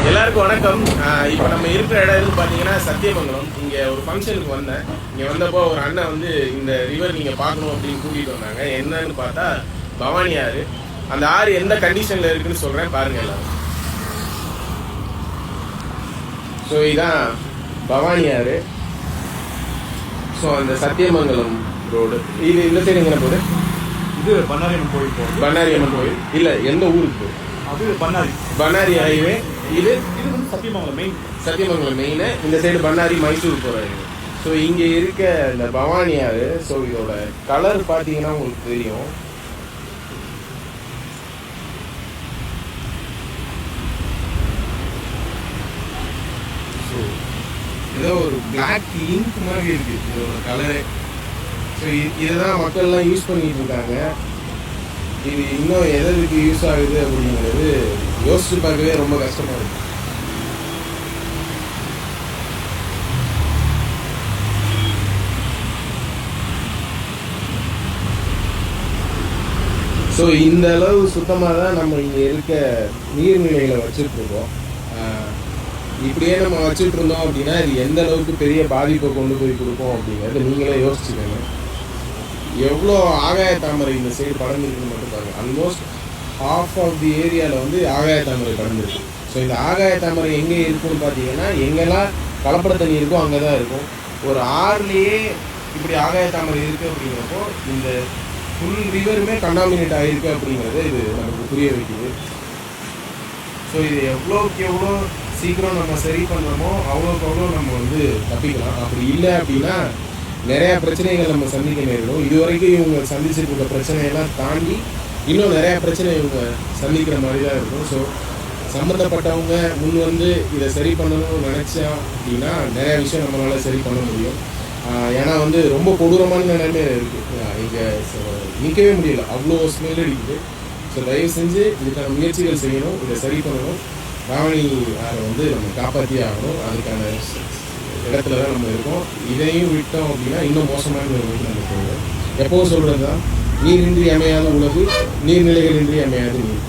எல்லாருக்கும் வணக்கம். இப்போ நம்ம இருக்கிற இடம் எதுன்னு பார்த்தீங்கன்னா சத்தியமங்கலம். இங்கே ஒரு ஃபங்க்ஷனுக்கு வந்தேன். இங்கே வந்தப்போ ஒரு அண்ணன் வந்து இந்த ரிவர் நீங்கள் பார்க்கணும் அப்படின்னு கூட்டிகிட்டு வந்தாங்க. என்னன்னு பார்த்தா பவானி ஆறு. அந்த ஆறு எந்த கண்டிஷனில் இருக்குன்னு சொல்கிறேன், பாருங்கள் எல்லாரும். ஸோ இதுதான் பவானி ஆறு. ஸோ அந்த சத்தியமங்கலம் ரோடு இது இந்த சைடு எங்கே போகுது? இது பண்ணாரியம்மன் கோயில் போகுது. பண்ணாரியம்மன் கோயில் இல்லை, எந்த ஊருக்கு போகுது? அது பண்ணாரி ஹைவே. இது இது வந்து சத்தியமங்கலம் மெயின். இந்த சைடு பண்ணாரி மைசூர் போகிறாரு. ஸோ இங்கே இருக்க இந்த பவானி ஆறு. ஸோ இதோட கலர் பார்த்தீங்கன்னா உங்களுக்கு தெரியும். ஸோ ஏதோ ஒரு பிளாக் இங்க் மாதிரி இருக்கு இதோட கலரு. ஸோ இதை தான் மக்கள்லாம் யூஸ் பண்ணிட்டு இருக்காங்க. இது இன்னும் எதுக்கு யூஸ் ஆகுது அப்படிங்கிறது யோசிச்சு பார்க்கவே ரொம்ப கஷ்டமா இருக்கு. ஸோ இந்த அளவு சுத்தமாக தான் நம்ம இங்கே இருக்க நீர்நிலைகளை வச்சுட்டு இருக்கோம். இப்படியே நம்ம வச்சுட்டு இருந்தோம் அப்படின்னா இது எந்த அளவுக்கு பெரிய பாதிப்பை கொண்டு போய் கொடுக்கும் அப்படிங்கிறது நீங்களே யோசிச்சுக்கோங்க. எவ்வளோ ஆகாய தாமரை இந்த சைடு படர்ந்துருக்குன்னு மட்டும் பாருங்க. ஆல்மோஸ்ட் ஹாஃப் ஆஃப் தி ஏரியாவில் வந்து ஆகாய தாமரை படர்ந்துருக்கு. ஸோ இந்த ஆகாய தாமரை எங்கே இருக்குன்னு பார்த்தீங்கன்னா எங்கெல்லாம் கலப்பட தண்ணி இருக்கோ அங்கே தான் இருக்கும். ஒரு ஆறுலேயே இப்படி ஆகாய தாமரை இருக்குது அப்படிங்கிறப்போ இந்த ஃபுல் ரிவருமே கண்டாமினேட் ஆகிருக்கு அப்படிங்கிறது இது நமக்கு புரிய வைக்குது. ஸோ இது எவ்வளோக்கு எவ்வளோ சீக்கிரம் நம்ம சரி பண்ணுறோமோ அவ்வளோக்கு அவ்வளோ நம்ம வந்து தப்பிக்கலாம். அப்படி இல்லை அப்படின்னா நிறையா பிரச்சனைகள் நம்ம சந்திக்க நேரிடும். இது வரைக்கும் இவங்க சந்திச்சுட்டு இருக்க பிரச்சனையெல்லாம் தாண்டி இன்னும் நிறையா பிரச்சனை இவங்க சந்திக்கிற மாதிரி தான் இருக்கும். ஸோ சம்மந்தப்பட்டவங்க முன் வந்து இதை சரி பண்ணணும்னு நினச்சா அப்படின்னா நிறையா விஷயம் நம்மளால் சரி பண்ண முடியும். ஏன்னா வந்து ரொம்ப கொடூரமான நிலைமையில இருக்குது. இங்கே நிற்கவே முடியல, அவ்வளோ ஸ்மெல் அடிக்குது. ஸோ தயவு செஞ்சு இதுக்கான முயற்சிகள் செய்யணும், இதை சரி பண்ணணும். பவானி ஆறை வந்து நம்ம காப்பாற்றியே ஆகணும். அதுக்கான இடத்துல தான் நம்ம இருக்கோம். இதையும் விட்டோம் அப்படின்னா இன்னும் மோசமான நிலைமைக்கு நம்ம போவோம். எப்போவும் சொல்கிறது தான், நீரின்றி அமையாத உலகு, நீர்நிலைகளின்றி அமையாத நீர்.